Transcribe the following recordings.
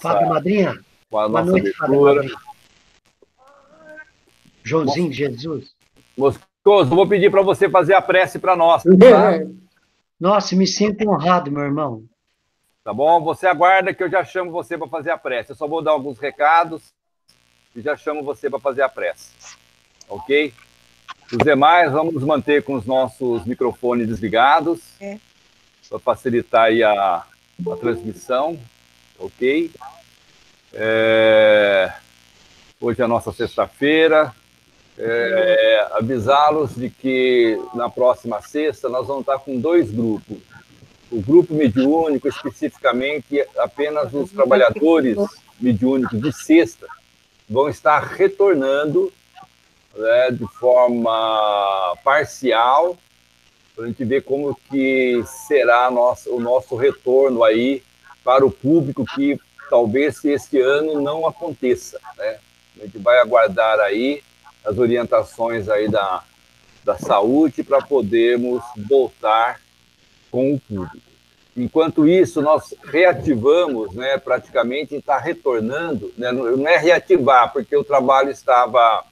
Fábio Madrinha. Com a Boa nossa noite, Fábio abertura. Madrinha. Joãozinho Jesus. Moscoso, vou pedir para você fazer a prece para nós, tá? Nossa, me sinto honrado, meu irmão. Tá bom? Você aguarda que eu já chamo você para fazer a prece. Eu só vou dar alguns recados e já chamo você para fazer a prece. Ok? Os demais, vamos nos manter com os nossos microfones desligados, para facilitar aí a transmissão. Ok? Hoje é a nossa sexta-feira. Avisá-los de que na próxima sexta nós vamos estar com 2 grupos. O grupo mediúnico, especificamente, apenas os trabalhadores mediúnicos de sexta vão estar retornando, né, de forma parcial, para a gente ver como que será o nosso retorno aí para o público, que talvez este ano não aconteça, né? A gente vai aguardar aí as orientações aí da saúde para podermos voltar com o público. Enquanto isso, nós reativamos, né, praticamente, está retornando, né, não é reativar, porque o trabalho estava,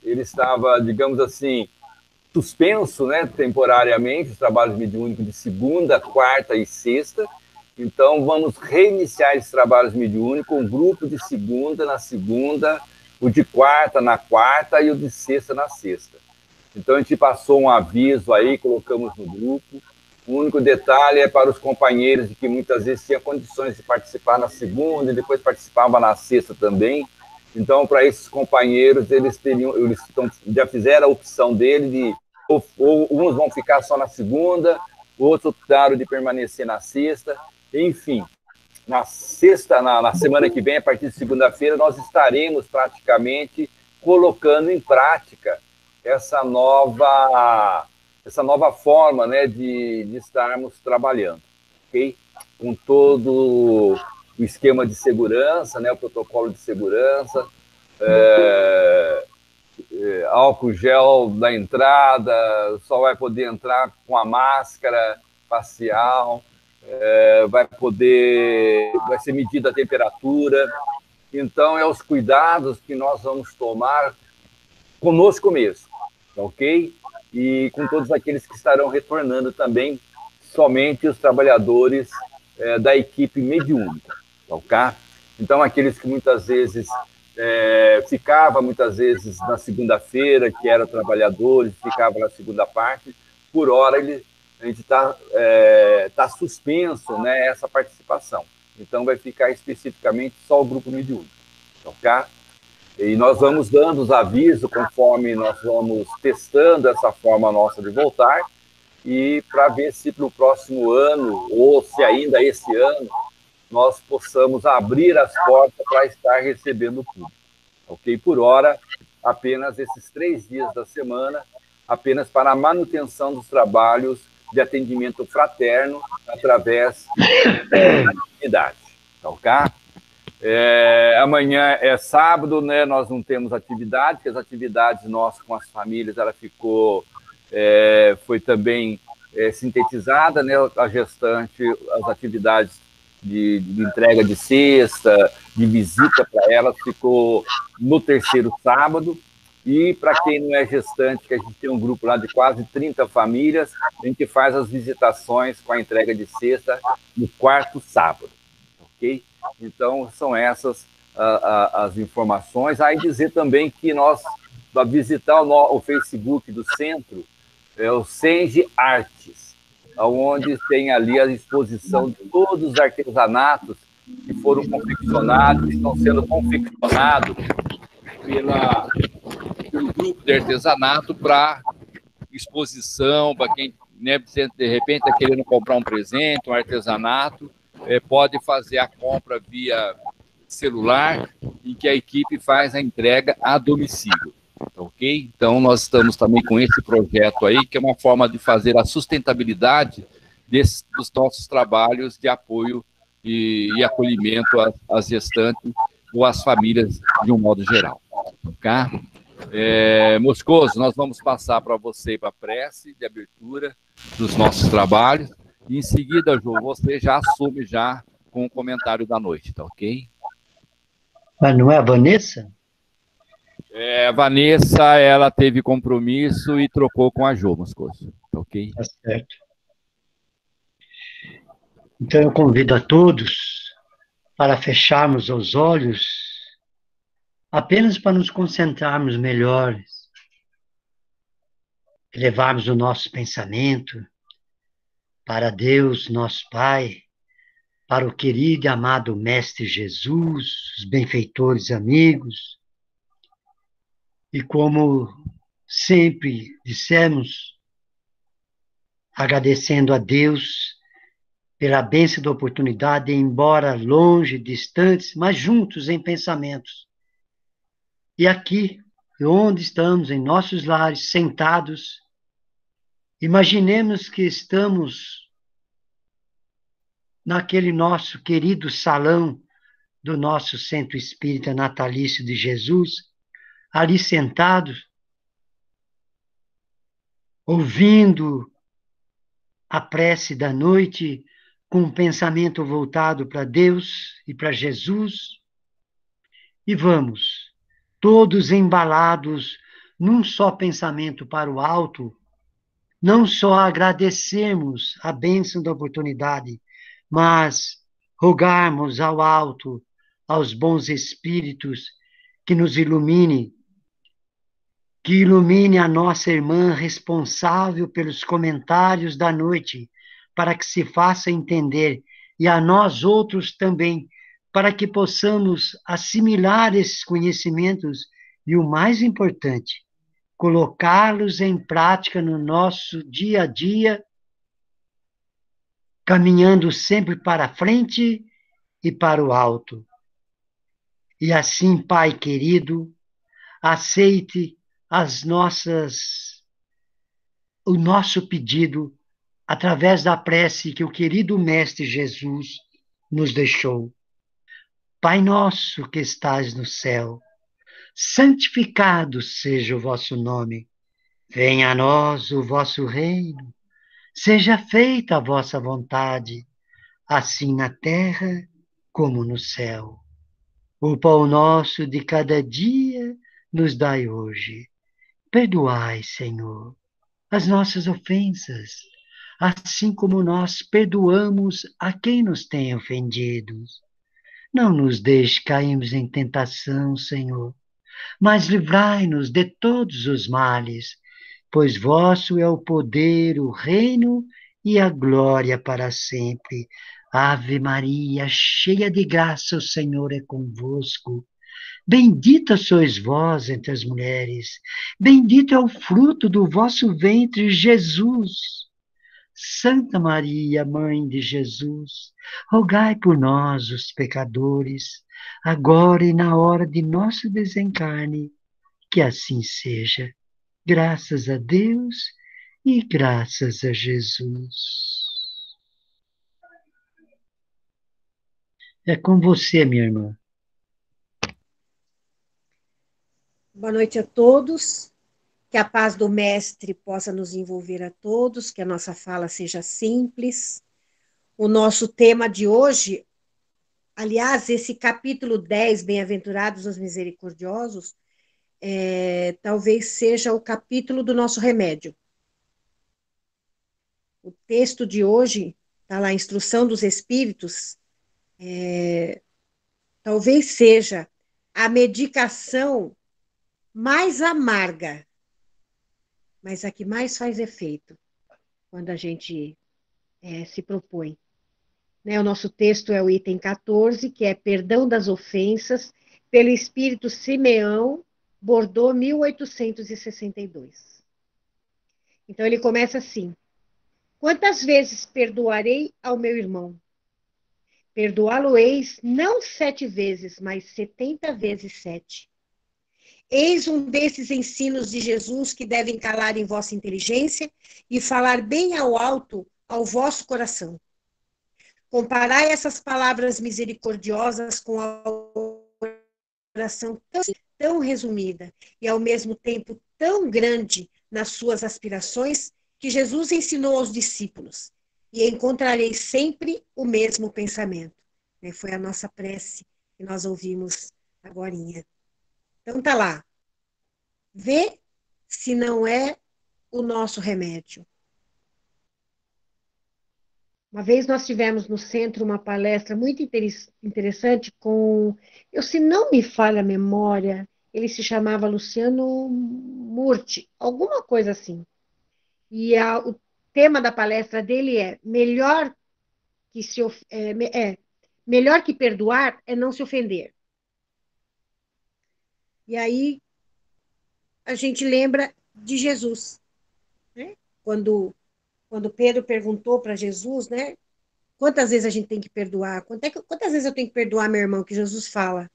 ele estava, digamos assim, suspenso, né, temporariamente, os trabalhos mediúnicos de segunda, quarta e sexta. Então, vamos reiniciar esses trabalhos mediúnicos com um grupo de segunda na segunda, o de quarta na quarta e o de sexta na sexta. Então, a gente passou um aviso aí, colocamos no grupo. O único detalhe é para os companheiros de que muitas vezes tinha condições de participar na segunda e depois participava na sexta também. Então, para esses companheiros, eles já fizeram a opção dele de ou uns vão ficar só na segunda, outros optaram de permanecer na sexta. Enfim, na sexta, na semana que vem, a partir de segunda-feira, nós estaremos praticamente colocando em prática essa nova forma, né, de estarmos trabalhando, ok? Com todo o esquema de segurança, né, o protocolo de segurança, álcool gel na entrada, só vai poder entrar com a máscara facial, vai ser medida a temperatura. Então, os cuidados que nós vamos tomar conosco mesmo, ok? E com todos aqueles que estarão retornando também, somente os trabalhadores da equipe mediúnica, ok? Então, aqueles que muitas vezes ficavam na segunda-feira, que eram trabalhadores, ficavam na segunda parte, por hora a gente tá suspenso, né, essa participação. Então, vai ficar especificamente só o grupo mediúnico, ok? E nós vamos dando os avisos conforme nós vamos testando essa forma nossa de voltar, e para ver se para o próximo ano, ou se ainda esse ano, nós possamos abrir as portas para estar recebendo o público. Ok? Por hora, apenas esses 3 dias da semana, apenas para a manutenção dos trabalhos de atendimento fraterno através da atividade. Ok? Amanhã é sábado, né? Nós não temos atividade, porque as atividades nossas com as famílias, ela foi também sintetizada, né? A gestante, as atividades de entrega de cesta, de visita para elas, ficou no 3º sábado. E para quem não é gestante, que a gente tem um grupo lá de quase 30 famílias, a gente faz as visitações com a entrega de cesta no 4º sábado, ok? Então, são essas as informações. Aí dizer também que nós, para visitar o Facebook do centro, é o Senge Artes, onde tem ali a exposição de todos os artesanatos que foram confeccionados, que estão sendo confeccionados pelo grupo de artesanato para exposição, para quem, né, de repente está querendo comprar um presente, um artesanato, pode fazer a compra via celular, em que a equipe faz a entrega a domicílio, ok? Então, nós estamos também com esse projeto aí, que é uma forma de fazer a sustentabilidade dos nossos trabalhos de apoio e acolhimento às gestantes ou às famílias de um modo geral, ok? Moscoso, nós vamos passar para você para a prece de abertura dos nossos trabalhos, e em seguida, João, você já assume já com o comentário da noite, tá ok? Mas não é a Vanessa? A Vanessa, ela teve compromisso e trocou com a Jo Moscoso, tá ok? Tá certo. Então eu convido a todos para fecharmos os olhos, apenas para nos concentrarmos melhor, levarmos o nosso pensamento para Deus, nosso Pai, para o querido e amado Mestre Jesus, os benfeitores amigos, e como sempre dissemos, agradecendo a Deus pela bênção da oportunidade, embora longe, distantes, mas juntos em pensamentos. E aqui, onde estamos, em nossos lares, sentados, imaginemos que estamos naquele nosso querido salão do nosso Centro Espírita Natalício de Jesus, ali sentados, ouvindo a prece da noite, com o pensamento voltado para Deus e para Jesus, e vamos, todos embalados num só pensamento para o alto, não só agradecermos a bênção da oportunidade, mas rogarmos ao alto, aos bons espíritos, que nos ilumine, que ilumine a nossa irmã responsável pelos comentários da noite, para que se faça entender, e a nós outros também, para que possamos assimilar esses conhecimentos e, o mais importante, colocá-los em prática no nosso dia a dia, caminhando sempre para frente e para o alto. E assim, Pai querido, aceite o nosso pedido através da prece que o querido Mestre Jesus nos deixou. Pai nosso que estais no céu, santificado seja o vosso nome. Venha a nós o vosso reino. Seja feita a vossa vontade, assim na terra como no céu. O pão nosso de cada dia nos dai hoje. Perdoai, Senhor, as nossas ofensas, assim como nós perdoamos a quem nos tem ofendido. Não nos deixe cairmos em tentação, Senhor, mas livrai-nos de todos os males, pois vosso é o poder, o reino e a glória para sempre. Ave Maria, cheia de graça, o Senhor é convosco. Bendita sois vós entre as mulheres, bendito é o fruto do vosso ventre, Jesus. Santa Maria, Mãe de Jesus, rogai por nós, os pecadores, agora e na hora de nosso desencarne, que assim seja. Graças a Deus e graças a Jesus. É com você, minha irmã. Boa noite a todos. Que a paz do Mestre possa nos envolver a todos, que a nossa fala seja simples. O nosso tema de hoje, aliás, esse capítulo 10, Bem-aventurados os Misericordiosos, talvez seja o capítulo do nosso remédio. O texto de hoje, está lá, a Instrução dos Espíritos, talvez seja a medicação mais amarga, mas a que mais faz efeito quando a gente se propõe. Né? O nosso texto é o item 14, que é Perdão das Ofensas, pelo Espírito Simeão, Bordeaux, 1862. Então, ele começa assim: quantas vezes perdoarei ao meu irmão? Perdoá-lo-eis não 7 vezes, mas 70 vezes 7. Eis um desses ensinos de Jesus que devem calar em vossa inteligência e falar bem ao alto ao vosso coração. Comparai essas palavras misericordiosas com a oração tão resumida e ao mesmo tempo tão grande nas suas aspirações que Jesus ensinou aos discípulos, e encontrareis sempre o mesmo pensamento. né? Foi a nossa prece que nós ouvimos agorinha. Então tá lá. Vê se não é o nosso remédio. Uma vez nós tivemos no centro uma palestra muito interessante com, eu se não me falha a memória, ele se chamava Luciano Murti, alguma coisa assim. E o tema da palestra dele é que se melhor que perdoar é não se ofender. E aí a gente lembra de Jesus, né? Quando Pedro perguntou para Jesus, né? Quantas vezes a gente tem que perdoar? Quantas vezes eu tenho que perdoar meu irmão? Que Jesus fala.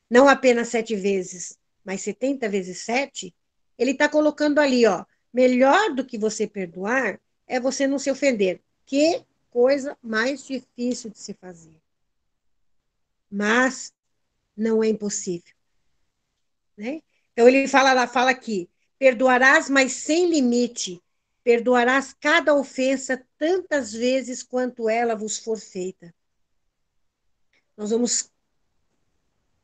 Não apenas 7 vezes, mas 70 vezes 7. Ele está colocando ali, ó. Melhor do que você perdoar é você não se ofender. Que coisa mais difícil de se fazer. Mas não é impossível, né? Então ele fala aqui: perdoarás, mas sem limite. Perdoarás cada ofensa tantas vezes quanto ela vos for feita. Nós vamos,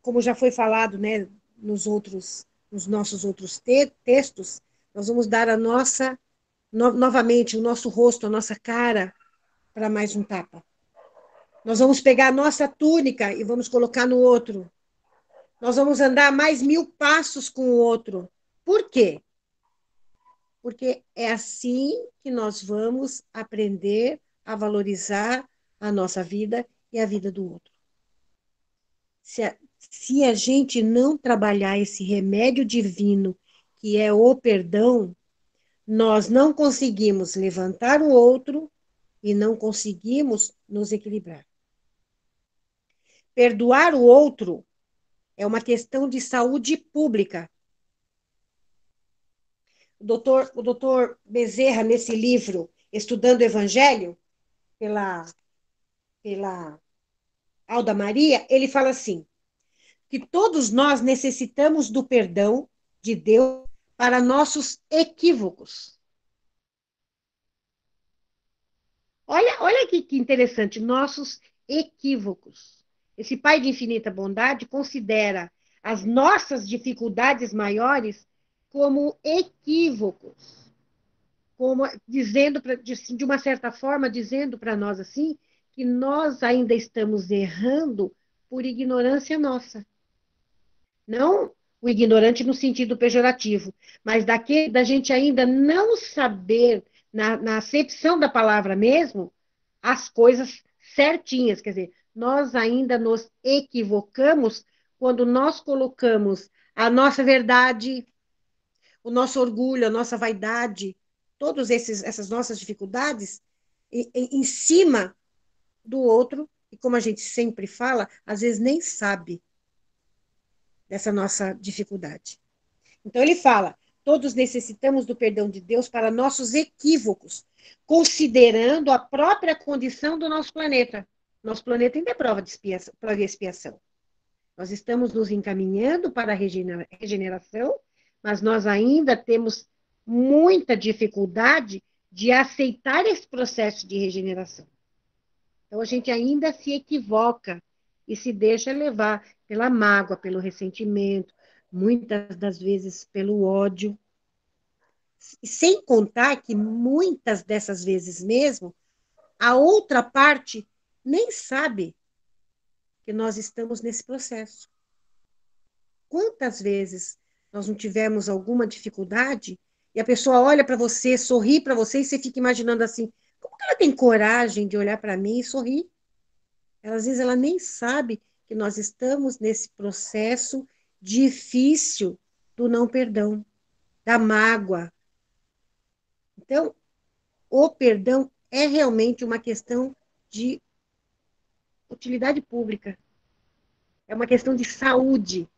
como já foi falado, né, nos nossos outros textos, nós vamos dar novamente o nosso rosto, a nossa cara para mais um tapa. Nós vamos pegar a nossa túnica e vamos colocar no outro. Nós vamos andar mais 1000 passos com o outro. Por quê? Porque é assim que nós vamos aprender a valorizar a nossa vida e a vida do outro. Se a gente não trabalhar esse remédio divino, que é o perdão, nós não conseguimos levantar o outro e não conseguimos nos equilibrar. Perdoar o outro é uma questão de saúde pública. O doutor Bezerra, nesse livro, Estudando o Evangelho, pela Alda Maria, ele fala assim, que todos nós necessitamos do perdão de Deus para nossos equívocos. Olha que interessante, nossos equívocos. Esse Pai de infinita bondade considera as nossas dificuldades maiores como equívocos, como dizendo, de uma certa forma, dizendo para nós assim, que nós ainda estamos errando por ignorância nossa. Não o ignorante no sentido pejorativo, mas da gente ainda não saber, na acepção da palavra mesmo, as coisas certinhas. Quer dizer, nós ainda nos equivocamos quando nós colocamos a nossa verdade, o nosso orgulho, a nossa vaidade, todas essas nossas dificuldades em cima do outro, e como a gente sempre fala, às vezes nem sabe dessa nossa dificuldade. Então ele fala, todos necessitamos do perdão de Deus para nossos equívocos, considerando a própria condição do nosso planeta. Nosso planeta ainda é prova de expiação. Nós estamos nos encaminhando para a regeneração, mas nós ainda temos muita dificuldade de aceitar esse processo de regeneração. Então a gente ainda se equivoca e se deixa levar pela mágoa, pelo ressentimento, muitas das vezes pelo ódio. Sem contar que muitas dessas vezes mesmo, a outra parte nem sabe que nós estamos nesse processo. Quantas vezes nós não tivemos alguma dificuldade e a pessoa olha para você, sorri para você e você fica imaginando assim, como que ela tem coragem de olhar para mim e sorrir? Às vezes ela nem sabe que nós estamos nesse processo difícil do não perdão, da mágoa. Então, o perdão é realmente uma questão de utilidade pública, é uma questão de saúde.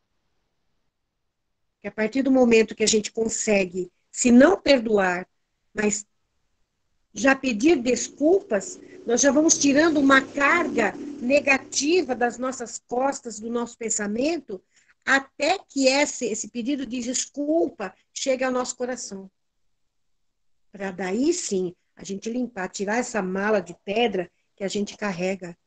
Que a partir do momento que a gente consegue, se não perdoar, mas já pedir desculpas, nós já vamos tirando uma carga negativa das nossas costas, do nosso pensamento, até que esse pedido de desculpa chegue ao nosso coração. Para daí sim a gente limpar, tirar essa mala de pedra que a gente carrega.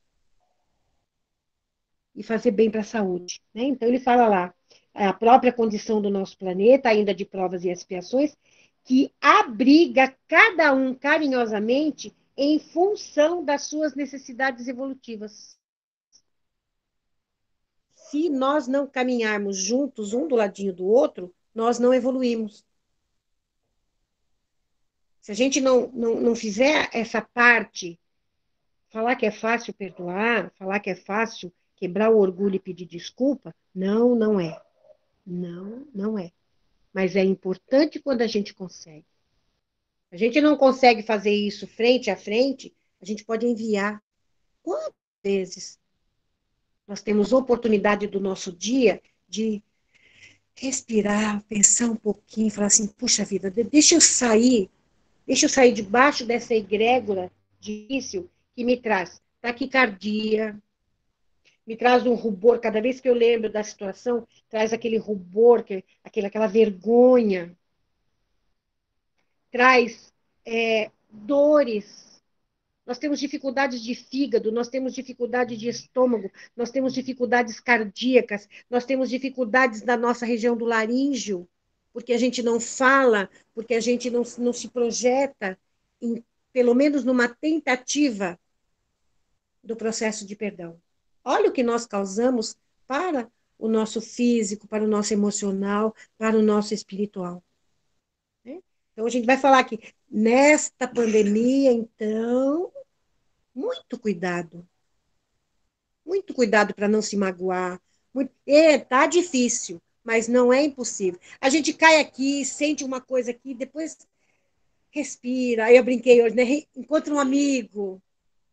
e fazer bem para a saúde. Né? Então, ele fala lá, a própria condição do nosso planeta, ainda de provas e expiações, que abriga cada um carinhosamente em função das suas necessidades evolutivas. Se nós não caminharmos juntos, um do ladinho do outro, nós não evoluímos. Se a gente não fizer essa parte, falar que é fácil perdoar, falar que é fácil quebrar o orgulho e pedir desculpa, não, não é. Não, não é. Mas é importante quando a gente consegue. A gente não consegue fazer isso frente a frente, a gente pode enviar. Quantas vezes nós temos oportunidade do nosso dia de respirar, pensar um pouquinho, falar assim, puxa vida, deixa eu sair debaixo dessa egrégora difícil que me traz taquicardia, me traz um rubor, cada vez que eu lembro da situação, traz aquele rubor, aquela vergonha, traz dores. Nós temos dificuldades de fígado, nós temos dificuldade de estômago, nós temos dificuldades cardíacas, nós temos dificuldades da nossa região do laríngeo, porque a gente não fala, porque a gente não se projeta, pelo menos numa tentativa do processo de perdão. Olha o que nós causamos para o nosso físico, para o nosso emocional, para o nosso espiritual. Né? Então, a gente vai falar que nesta pandemia, então, muito cuidado. Muito cuidado para não se magoar. Tá difícil, mas não é impossível. A gente cai aqui, sente uma coisa aqui, depois respira. Aí eu brinquei hoje, né? Encontra um amigo,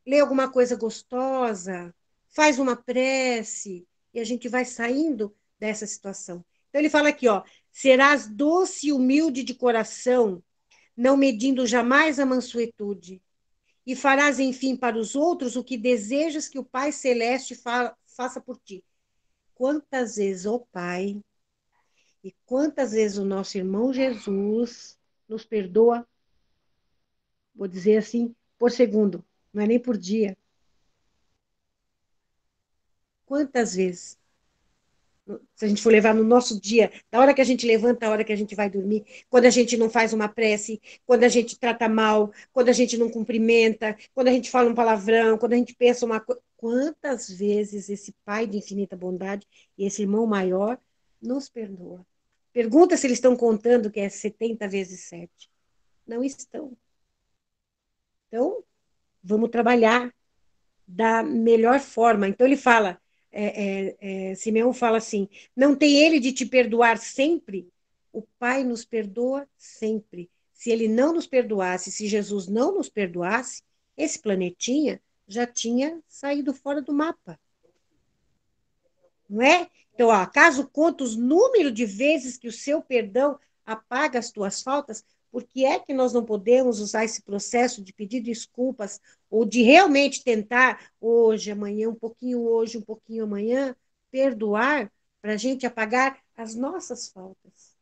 lê alguma coisa gostosa, faz uma prece, e a gente vai saindo dessa situação. Então ele fala aqui, ó, serás doce e humilde de coração, não medindo jamais a mansuetude, e farás, enfim, para os outros o que desejas que o Pai Celeste faça por ti. Quantas vezes o Pai e quantas vezes o nosso irmão Jesus nos perdoa, vou dizer assim, por segundo, não é nem por dia. Quantas vezes? Se a gente for levar no nosso dia, da hora que a gente levanta, a hora que a gente vai dormir, quando a gente não faz uma prece, quando a gente trata mal, quando a gente não cumprimenta, quando a gente fala um palavrão, quando a gente pensa uma coisa. Quantas vezes esse Pai de infinita bondade e esse irmão maior nos perdoa? Pergunta se eles estão contando que é 70 vezes 7. Não estão. Então, vamos trabalhar da melhor forma. Então, ele fala, Simeão fala assim, não tem ele de te perdoar sempre? O Pai nos perdoa sempre. Se ele não nos perdoasse, se Jesus não nos perdoasse, esse planetinha já tinha saído fora do mapa. Não é? Então, ó, caso conta os números de vezes que o seu perdão apaga as tuas faltas, por que é que nós não podemos usar esse processo de pedir desculpas ou de realmente tentar hoje, amanhã, um pouquinho hoje, um pouquinho amanhã, perdoar para a gente apagar as nossas faltas?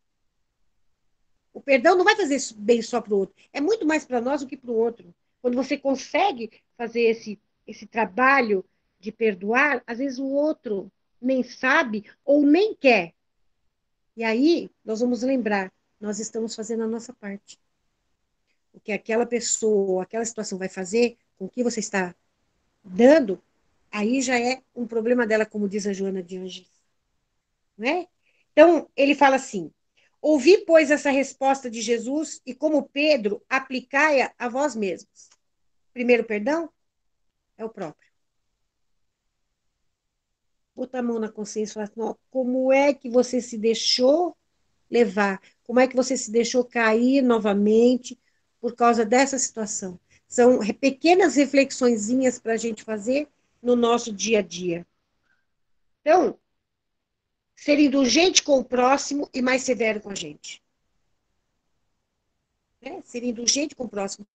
O perdão não vai fazer bem só para o outro, é muito mais para nós do que para o outro. Quando você consegue fazer esse trabalho de perdoar, às vezes o outro nem sabe ou nem quer. E aí nós vamos lembrar, nós estamos fazendo a nossa parte. O que aquela pessoa, aquela situação vai fazer com o que você está dando, aí já é um problema dela, como diz a Joana de Angelis. Não é? Então, ele fala assim, ouvi, pois, essa resposta de Jesus e, como Pedro, aplicai-a a vós mesmos. Primeiro perdão é o próprio. Botar a mão na consciência e falar assim, ó, como é que você se deixou levar? Como é que você se deixou cair novamente por causa dessa situação? São pequenas reflexõezinhas para a gente fazer no nosso dia a dia. Então, ser indulgente com o próximo e mais severo com a gente. Né? Ser indulgente com o próximo.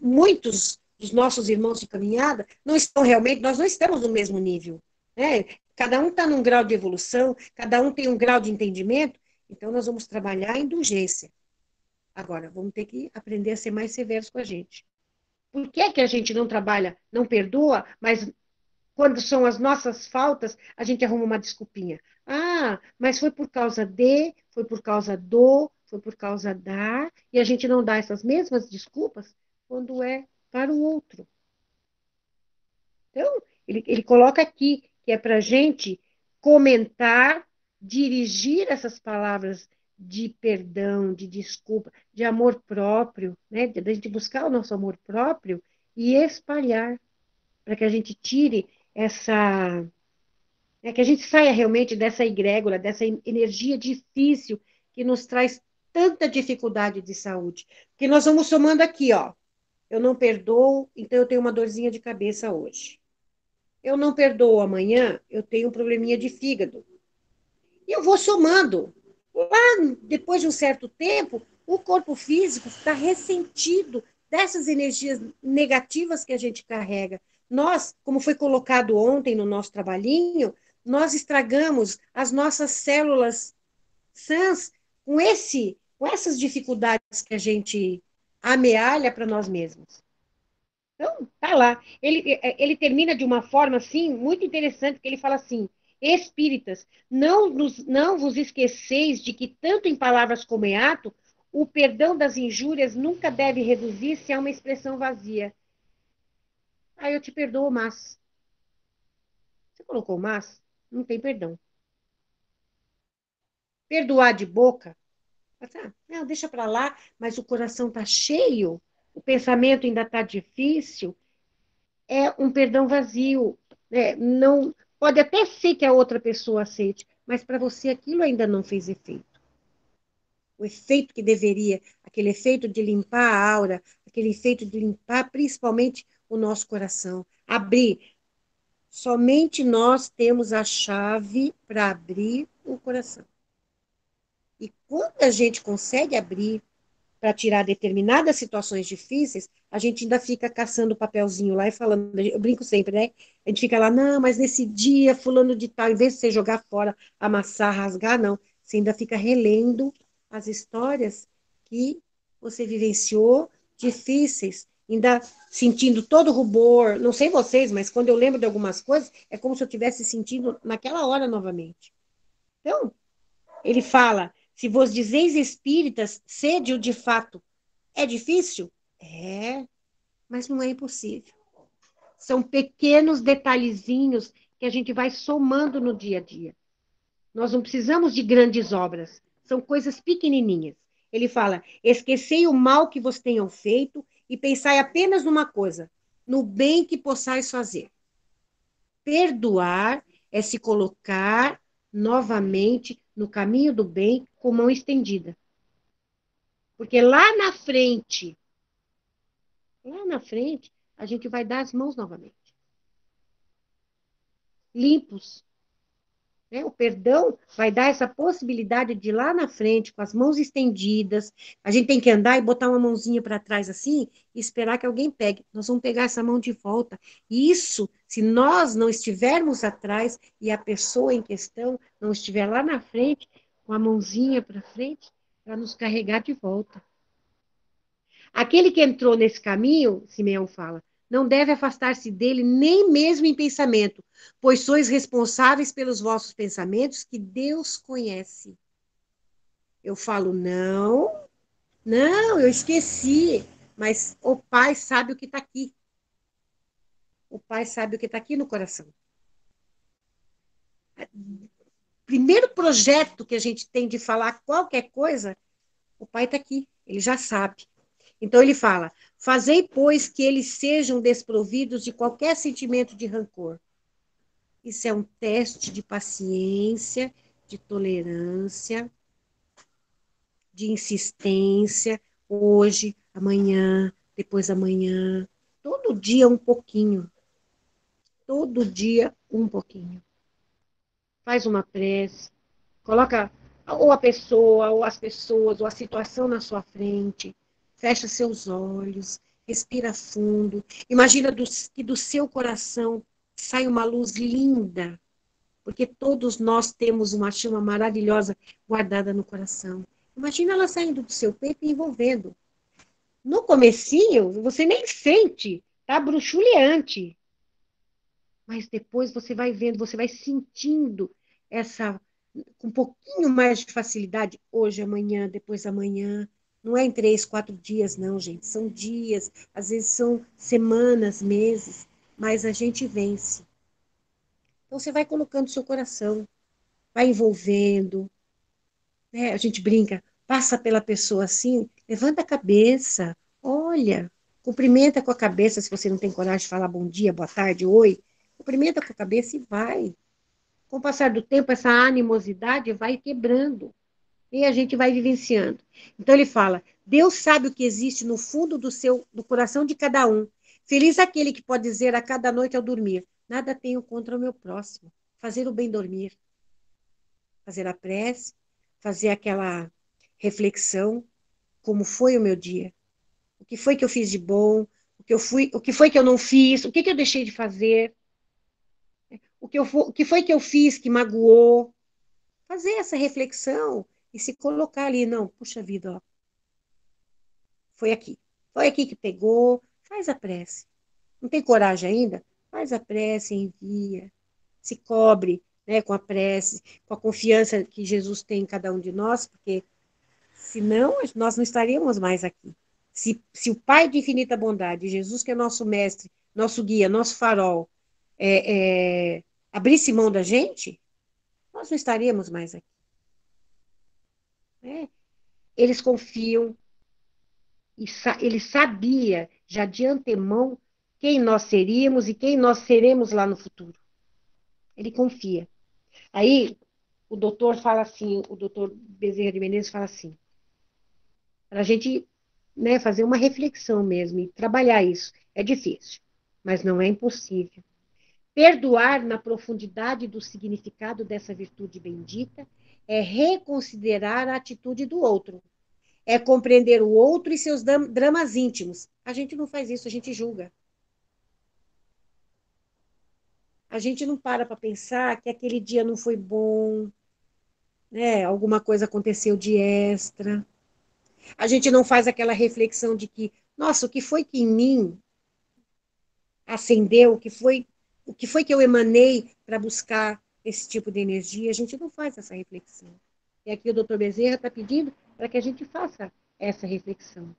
Muitos dos nossos irmãos de caminhada não estão realmente, nós não estamos no mesmo nível. Né? Cada um está num grau de evolução, cada um tem um grau de entendimento, então nós vamos trabalhar a indulgência. Agora, vamos ter que aprender a ser mais severos com a gente. Por que a gente não trabalha, não perdoa, mas quando são as nossas faltas, a gente arruma uma desculpinha. Ah, mas foi por causa de, foi por causa do, foi por causa da, e a gente não dá essas mesmas desculpas quando é para o outro. Então, ele coloca aqui que é para a gente comentar, dirigir essas palavras de perdão, de desculpa, de amor próprio, né? De a gente buscar o nosso amor próprio e espalhar, para que a gente tire essa. Que a gente saia realmente dessa egrégora, dessa energia difícil que nos traz tanta dificuldade de saúde. Porque nós vamos somando aqui, ó. Eu não perdoo, então eu tenho uma dorzinha de cabeça hoje. Eu não perdoo amanhã, eu tenho um probleminha de fígado. E eu vou somando. Lá, depois de um certo tempo, o corpo físico está ressentido dessas energias negativas que a gente carrega. Nós, como foi colocado ontem no nosso trabalhinho, nós estragamos as nossas células sãs com essas dificuldades que a gente amealha para nós mesmos. Então, tá lá. Ele termina de uma forma, assim, muito interessante, que ele fala assim, espíritas, não vos esqueceis de que, tanto em palavras como em ato, o perdão das injúrias nunca deve reduzir-se a uma expressão vazia. Ah, eu te perdoo, mas... Você colocou mas? Não tem perdão. Perdoar de boca? Ah, não, deixa para lá, mas o coração tá cheio, o pensamento ainda tá difícil, é um perdão vazio. Não, pode até ser que a outra pessoa aceite, mas para você aquilo ainda não fez efeito. O efeito que deveria, aquele efeito de limpar a aura, aquele efeito de limpar principalmente o nosso coração. Abrir. Somente nós temos a chave para abrir o coração. E quando a gente consegue abrir, para tirar determinadas situações difíceis, a gente ainda fica caçando o papelzinho lá e falando, eu brinco sempre, né? A gente fica lá, não, mas nesse dia, fulano de tal, em vez de você jogar fora, amassar, rasgar, não. Você ainda fica relendo as histórias que você vivenciou, difíceis, ainda sentindo todo o rubor. Não sei vocês, mas quando eu lembro de algumas coisas, é como se eu estivesse sentindo naquela hora novamente. Então, ele fala, se vos dizeis espíritas, sede-o de fato. É difícil? É, mas não é impossível. São pequenos detalhezinhos que a gente vai somando no dia a dia. Nós não precisamos de grandes obras, são coisas pequenininhas. Ele fala: esquecei o mal que vos tenham feito e pensai apenas numa coisa, no bem que possais fazer. Perdoar é se colocar novamente no caminho do bem com mão estendida. Porque lá na frente, a gente vai dar as mãos novamente. Limpos. Né? O perdão vai dar essa possibilidade de lá na frente, com as mãos estendidas, a gente tem que andar e botar uma mãozinha para trás assim e esperar que alguém pegue. Nós vamos pegar essa mão de volta. E isso, se nós não estivermos atrás e a pessoa em questão não estiver lá na frente, com a mãozinha para frente, para nos carregar de volta. Aquele que entrou nesse caminho, Simeão fala, não deve afastar-se dele nem mesmo em pensamento, pois sois responsáveis pelos vossos pensamentos que Deus conhece. Eu falo, não, eu esqueci, mas o Pai sabe o que está aqui. O Pai sabe o que está aqui no coração. Primeiro projeto que a gente tem de falar qualquer coisa, o Pai está aqui, ele já sabe. Então ele fala, fazei, pois, que eles sejam desprovidos de qualquer sentimento de rancor. Isso é um teste de paciência, de tolerância, de insistência, hoje, amanhã, depois amanhã, todo dia um pouquinho. Todo dia um pouquinho. Faz uma prece, coloca ou a pessoa, ou as pessoas, ou a situação na sua frente, fecha seus olhos, respira fundo, imagina que do seu coração sai uma luz linda, porque todos nós temos uma chama maravilhosa guardada no coração. Imagina ela saindo do seu peito e envolvendo. No comecinho, você nem sente, tá bruxuleante. mas depois você vai vendo, você vai sentindo essa com um pouquinho mais de facilidade, hoje, amanhã, depois amanhã. Não é em 3, 4 dias, não, gente. São dias, às vezes são semanas, meses, mas a gente vence. Então você vai colocando seu coração, vai envolvendo, né? A gente brinca, passa pela pessoa assim, levanta a cabeça, olha, cumprimenta com a cabeça, se você não tem coragem de falar bom dia, boa tarde, oi, cumprimenta com a cabeça e vai. Com o passar do tempo, essa animosidade vai quebrando e a gente vai vivenciando. Então ele fala: Deus sabe o que existe no fundo do coração de cada um. Feliz aquele que pode dizer a cada noite ao dormir: nada tenho contra o meu próximo. Fazer o bem dormir, fazer a prece, fazer aquela reflexão, como foi o meu dia? O que foi que eu fiz de bom? O que foi que eu não fiz? O que que eu deixei de fazer? O que foi que eu fiz que magoou? Fazer essa reflexão e se colocar ali, não, puxa vida, ó, foi aqui. Foi aqui que pegou, faz a prece. Não tem coragem ainda? Faz a prece, envia. Se cobre, né, com a prece, com a confiança que Jesus tem em cada um de nós, porque senão nós não estaríamos mais aqui. Se o Pai de infinita bondade, Jesus que é nosso mestre, nosso guia, nosso farol, abrisse mão da gente, nós não estaríamos mais aqui. Né? Eles confiam, e ele sabia já de antemão quem nós seríamos e quem nós seremos lá no futuro. Ele confia. Aí o doutor fala assim, o doutor Bezerra de Menezes fala assim, para a gente, né, fazer uma reflexão mesmo e trabalhar isso. É difícil, mas não é impossível. Perdoar na profundidade do significado dessa virtude bendita é reconsiderar a atitude do outro, é compreender o outro e seus dramas íntimos. A gente não faz isso, a gente julga. A gente não para pensar que aquele dia não foi bom, né? Alguma coisa aconteceu de extra. A gente não faz aquela reflexão de que, nossa, o que foi que em mim acendeu, o que foi que eu emanei para buscar esse tipo de energia? A gente não faz essa reflexão. E aqui o doutor Bezerra está pedindo para que a gente faça essa reflexão.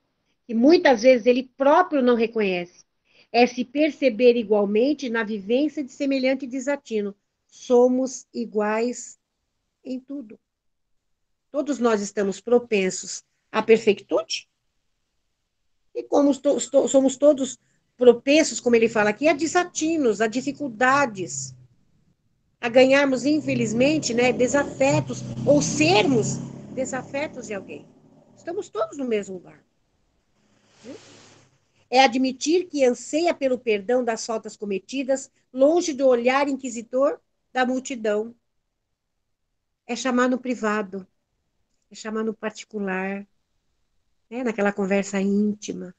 Que muitas vezes ele próprio não reconhece. É se perceber igualmente na vivência de semelhante desatino. Somos iguais em tudo. Todos nós estamos propensos à perfeitude, e como somos todos propensos, como ele fala aqui, a desatinos, a dificuldades, a ganharmos, infelizmente, né, desafetos, ou sermos desafetos de alguém. Estamos todos no mesmo barco. É admitir que anseia pelo perdão das faltas cometidas, longe do olhar inquisitor da multidão. É chamar no privado, é chamar no particular, né, naquela conversa íntima.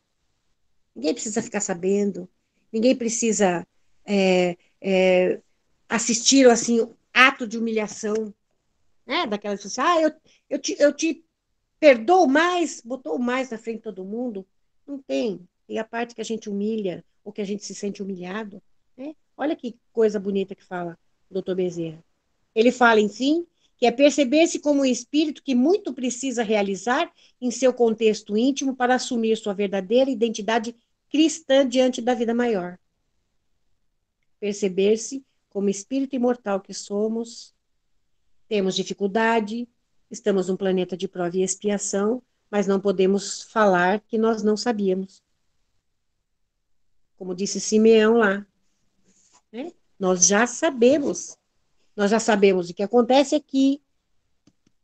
Ninguém precisa ficar sabendo, ninguém precisa é, é, assistir assim ato de humilhação, né? Daquelas pessoas, eu te perdoo mais, botou o mais na frente de todo mundo. Não tem. Tem a parte que a gente humilha, ou que a gente se sente humilhado. Né? Olha que coisa bonita que fala o doutor Bezerra. Ele fala, enfim, que é perceber-se como um espírito que muito precisa realizar em seu contexto íntimo para assumir sua verdadeira identidade cristã diante da vida maior. Perceber-se como espírito imortal que somos, temos dificuldade, estamos num planeta de prova e expiação, mas não podemos falar que nós não sabíamos. Como disse Simeão lá, né? Nós já sabemos o que acontece aqui,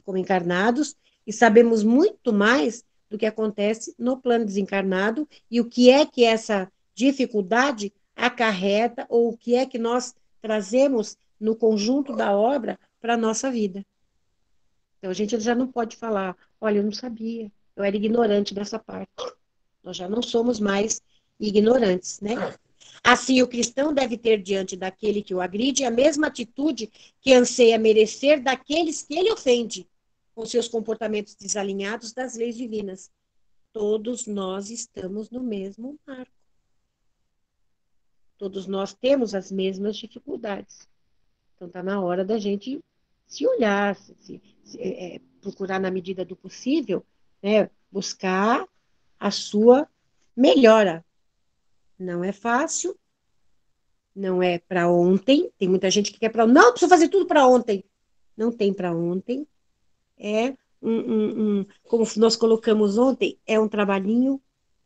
como encarnados, e sabemos muito mais do que acontece no plano desencarnado e o que é que essa dificuldade acarreta ou o que é que nós trazemos no conjunto da obra para a nossa vida. Então, a gente já não pode falar, olha, eu não sabia, eu era ignorante dessa parte. Nós já não somos mais ignorantes, né? Assim, o cristão deve ter diante daquele que o agride a mesma atitude que anseia merecer daqueles que ele ofende, com seus comportamentos desalinhados das leis divinas. Todos nós estamos no mesmo marco. Todos nós temos as mesmas dificuldades. Então, está na hora da gente se olhar, procurar, na medida do possível, né, buscar a sua melhora. Não é fácil, não é para ontem. Tem muita gente que quer para... Não, preciso fazer tudo para ontem. Não tem para ontem. É como nós colocamos ontem, é um trabalhinho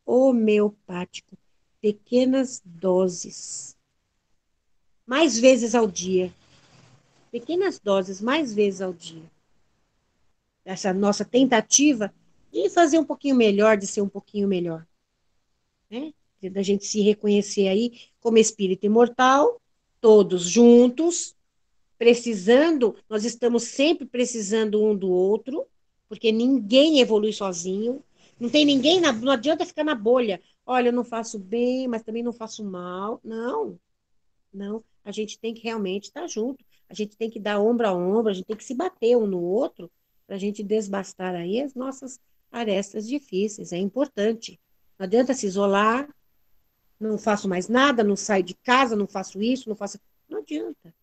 homeopático. Pequenas doses. Mais vezes ao dia. Pequenas doses, mais vezes ao dia. Essa nossa tentativa de fazer um pouquinho melhor, de ser um pouquinho melhor. Né? Da gente se reconhecer aí como espírito imortal, todos juntos, precisando, nós estamos sempre precisando um do outro, porque ninguém evolui sozinho, não tem ninguém, não adianta ficar na bolha. Olha, eu não faço bem, mas também não faço mal. Não, não. A gente tem que realmente estar junto. A gente tem que dar ombro a ombro, a gente tem que se bater um no outro para a gente desbastar aí as nossas arestas difíceis. É importante. Não adianta se isolar, não faço mais nada, não saio de casa, não faço isso, não faço... Não adianta.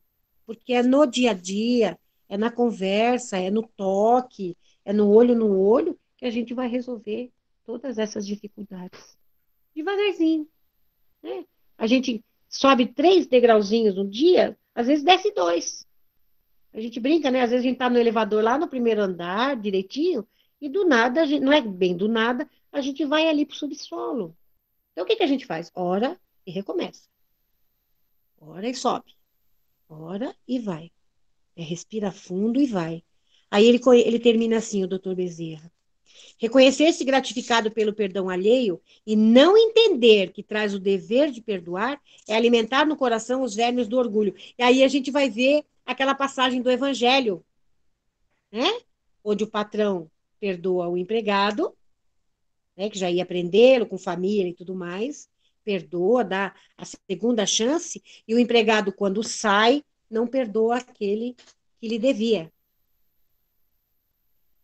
Porque é no dia a dia, é na conversa, é no toque, é no olho, que a gente vai resolver todas essas dificuldades. Devagarzinho, né? A gente sobe 3 degrauzinhos no dia, às vezes desce 2. A gente brinca, né? Às vezes a gente tá no elevador lá no primeiro andar, direitinho, e do nada, não é bem do nada, a gente vai ali pro subsolo. Então, o que a gente faz? Ora e recomeça. Ora e sobe. Ora e vai. Respira fundo e vai. Aí ele termina assim, o doutor Bezerra. Reconhecer-se gratificado pelo perdão alheio e não entender que traz o dever de perdoar é alimentar no coração os vermes do orgulho. E aí a gente vai ver aquela passagem do Evangelho, né? Onde o patrão perdoa o empregado, né, que já ia prendê-lo com família e tudo mais, perdoa, dá a segunda chance, e o empregado, quando sai, não perdoa aquele que lhe devia.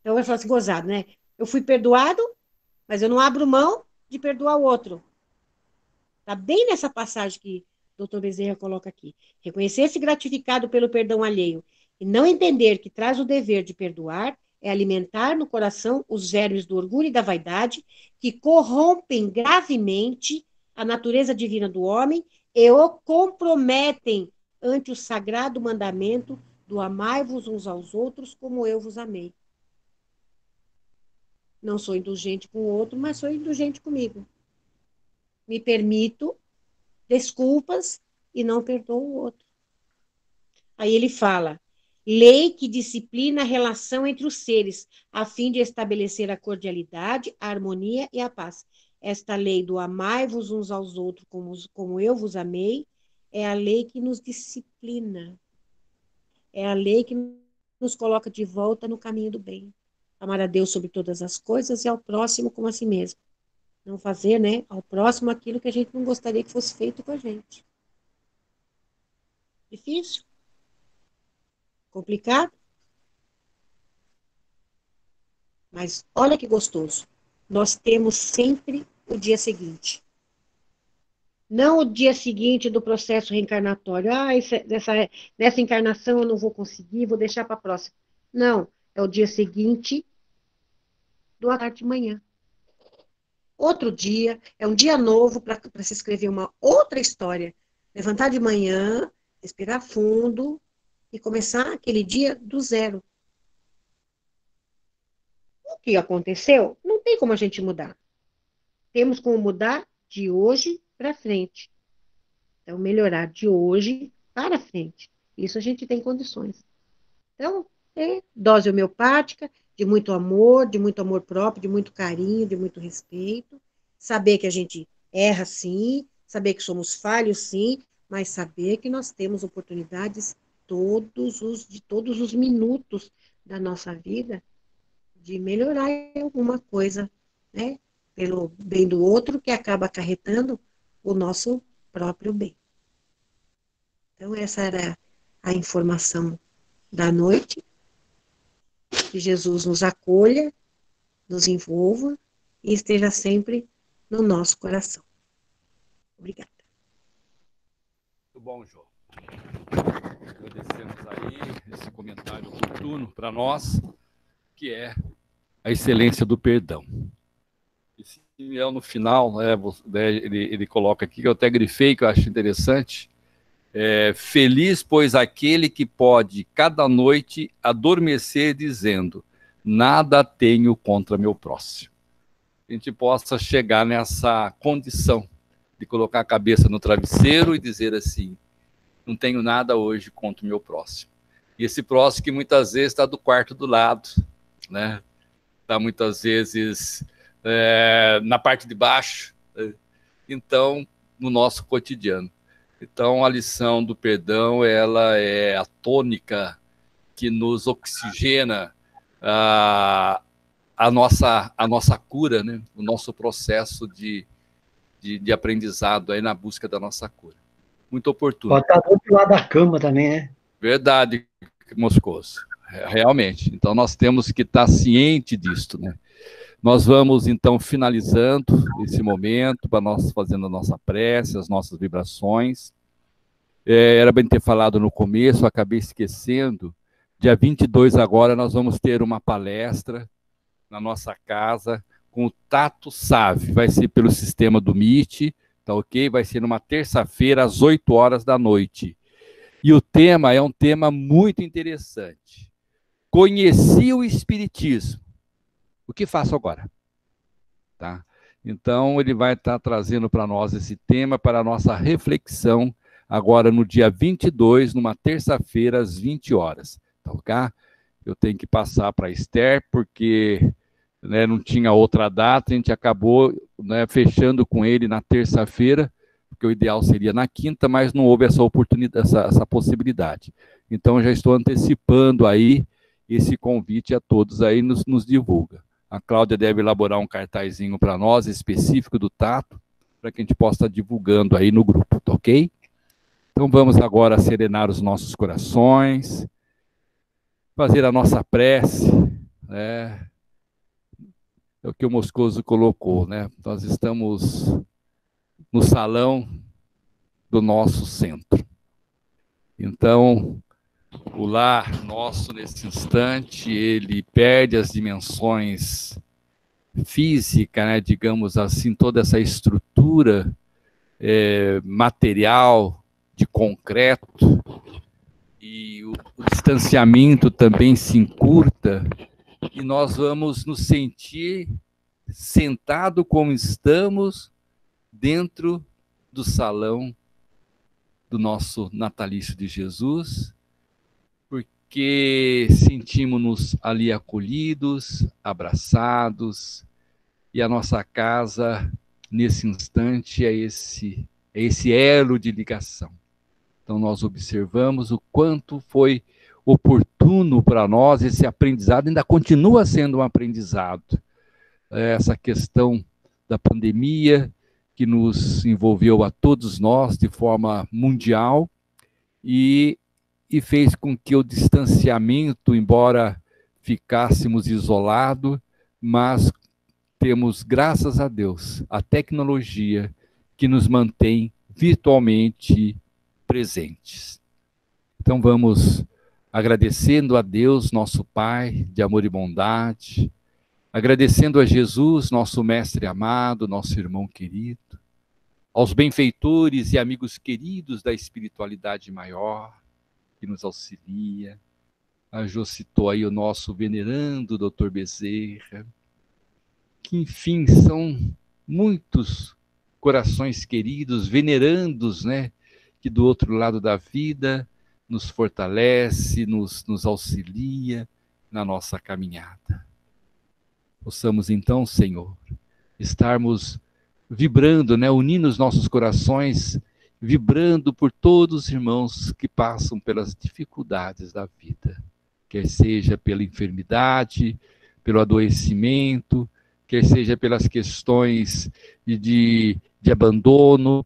Então, vai falar assim, gozado, né? Eu fui perdoado, mas eu não abro mão de perdoar o outro. Está bem nessa passagem que o doutor Bezerra coloca aqui. Reconhecer-se gratificado pelo perdão alheio e não entender que traz o dever de perdoar é alimentar no coração os vermes do orgulho e da vaidade que corrompem gravemente a natureza divina do homem e o comprometem ante o sagrado mandamento do amai-vos uns aos outros como eu vos amei. Não sou indulgente com o outro, mas sou indulgente comigo. Me permito desculpas e não perdoo o outro. Aí ele fala, lei que disciplina a relação entre os seres, a fim de estabelecer a cordialidade, a harmonia e a paz. Esta lei do amai-vos uns aos outros como eu vos amei, é a lei que nos disciplina. É a lei que nos coloca de volta no caminho do bem. Amar a Deus sobre todas as coisas e ao próximo como a si mesmo. Não fazer, né, ao próximo aquilo que a gente não gostaria que fosse feito com a gente. Difícil? Complicado? Mas olha que gostoso. Nós temos sempre o dia seguinte. Não o dia seguinte do processo reencarnatório. Nessa encarnação eu não vou conseguir, vou deixar para a próxima. Não, é o dia seguinte do tarde de manhã. Outro dia, é um dia novo para se escrever uma outra história. Levantar de manhã, respirar fundo e começar aquele dia do zero. O que aconteceu? Não tem como a gente mudar. Temos como mudar de hoje para frente. Então, melhorar de hoje para frente. Isso a gente tem condições. Então, é dose homeopática, de muito amor próprio, de muito carinho, de muito respeito. Saber que a gente erra sim, saber que somos falhos sim, mas saber que nós temos oportunidades de todos os minutos da nossa vida de melhorar alguma coisa, né? Pelo bem do outro, que acaba acarretando o nosso próprio bem. Então, essa era a informação da noite. Que Jesus nos acolha, nos envolva e esteja sempre no nosso coração. Obrigada. bom, João. Agradecemos aí esse comentário oportuno para nós, que é a excelência do perdão. E Simeão, no final, ele coloca aqui, que eu até grifei, que eu acho interessante, feliz, pois aquele que pode, cada noite, adormecer dizendo, nada tenho contra meu próximo. A gente possa chegar nessa condição de colocar a cabeça no travesseiro e dizer assim, não tenho nada hoje contra o meu próximo. E esse próximo que muitas vezes está do quarto do lado, né? Está muitas vezes na parte de baixo, né? Então, no nosso cotidiano. Então, a lição do perdão, ela é a tônica que nos oxigena a nossa cura, né? O nosso processo de aprendizado aí na busca da nossa cura. Muito oportuno. Pode estar do outro lado da cama também, né? Verdade, Moscoso. Realmente. Então, nós temos que estar ciente disto, né? Nós vamos, então, finalizando esse momento, para nós fazendo a nossa prece, as nossas vibrações. Era bem ter falado no começo, acabei esquecendo. Dia 22 agora, nós vamos ter uma palestra na nossa casa com o Tato Save. Vai ser pelo sistema do Meet, tá ok? Vai ser numa terça-feira, às 8 horas da noite. E o tema é um tema muito interessante. Conheci o Espiritismo. O que faço agora? Tá? Então, ele vai estar trazendo para nós esse tema para a nossa reflexão agora no dia 22, numa terça-feira, às 20 horas. Tá ok? Eu tenho que passar para a Esther, porque não tinha outra data, a gente acabou fechando com ele na terça-feira, porque o ideal seria na quinta, mas não houve essa oportunidade, essa possibilidade. Então, já estou antecipando aí esse convite a todos aí, nos divulga. A Cláudia deve elaborar um cartazinho para nós, específico do Tato, para que a gente possa estar divulgando aí no grupo, tá ok? Então vamos agora serenar os nossos corações, fazer a nossa prece, né? É o que o Moscoso colocou, né? Nós estamos no salão do nosso centro. Então, o lar nosso, nesse instante, ele perde as dimensões físicas, né, digamos assim, toda essa estrutura material, de concreto, e o distanciamento também se encurta, e nós vamos nos sentir sentado como estamos dentro do salão do nosso natalício de Jesus, porque sentimos-nos ali acolhidos, abraçados, e a nossa casa, nesse instante, é esse elo de ligação. Então, nós observamos o quanto foi oportuno para nós esse aprendizado, ainda continua sendo um aprendizado. Essa questão da pandemia, que nos envolveu a todos nós de forma mundial, e fez com que o distanciamento, embora ficássemos isolados, mas temos, graças a Deus, a tecnologia que nos mantém virtualmente presentes. Então vamos agradecendo a Deus, nosso Pai de amor e bondade, agradecendo a Jesus, nosso mestre amado, nosso irmão querido, aos benfeitores e amigos queridos da espiritualidade maior, que nos auxilia. A Jô citou aí o nosso venerando Dr. Bezerra, que enfim são muitos corações queridos, venerandos, né, que do outro lado da vida nos fortalece, nos auxilia na nossa caminhada. Possamos então, Senhor, estarmos vibrando, né, unindo os nossos corações, vibrando por todos os irmãos que passam pelas dificuldades da vida, quer seja pela enfermidade, pelo adoecimento, quer seja pelas questões de abandono,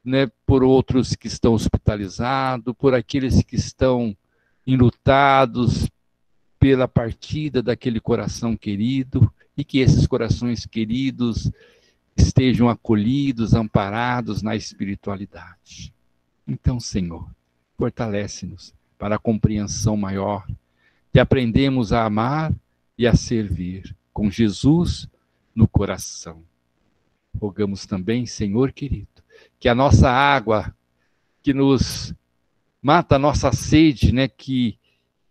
né, por outros que estão hospitalizados, por aqueles que estão enlutados pela partida daquele coração querido, e que esses corações queridos estejam acolhidos, amparados na espiritualidade. Então, Senhor, fortalece-nos para a compreensão maior de aprendermos a amar e a servir com Jesus no coração. Rogamos também, Senhor querido, que a nossa água que nos mata a nossa sede, né, que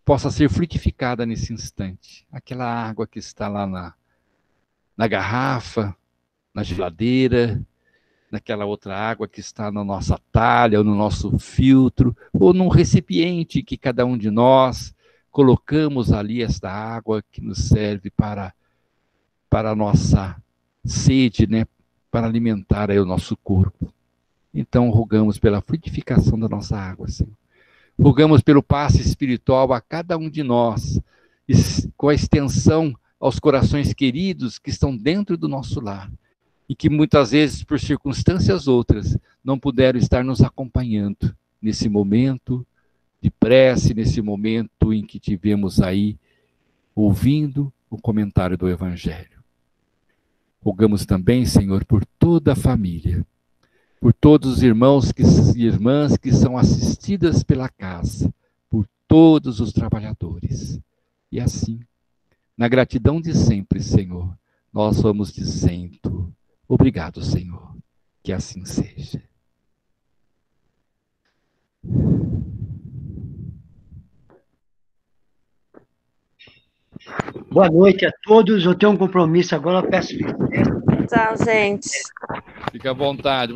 possa ser frutificada nesse instante. Aquela água que está lá na garrafa, na geladeira, naquela outra água que está na nossa talha, ou no nosso filtro, ou num recipiente que cada um de nós colocamos ali esta água que nos serve para a nossa sede, né, para alimentar aí o nosso corpo. Então, rogamos pela frutificação da nossa água, Senhor. Rogamos pelo passe espiritual a cada um de nós, com a extensão aos corações queridos que estão dentro do nosso lar e que muitas vezes, por circunstâncias outras, não puderam estar nos acompanhando nesse momento de prece, nesse momento em que tivemos aí ouvindo o comentário do Evangelho. Rogamos também, Senhor, por toda a família, por todos os irmãos e irmãs que são assistidas pela casa, por todos os trabalhadores. E assim, na gratidão de sempre, Senhor, nós vamos dizendo: obrigado, Senhor, que assim seja. Boa noite a todos. Eu tenho um compromisso agora, peço licença. Tchau, gente. Fique à vontade.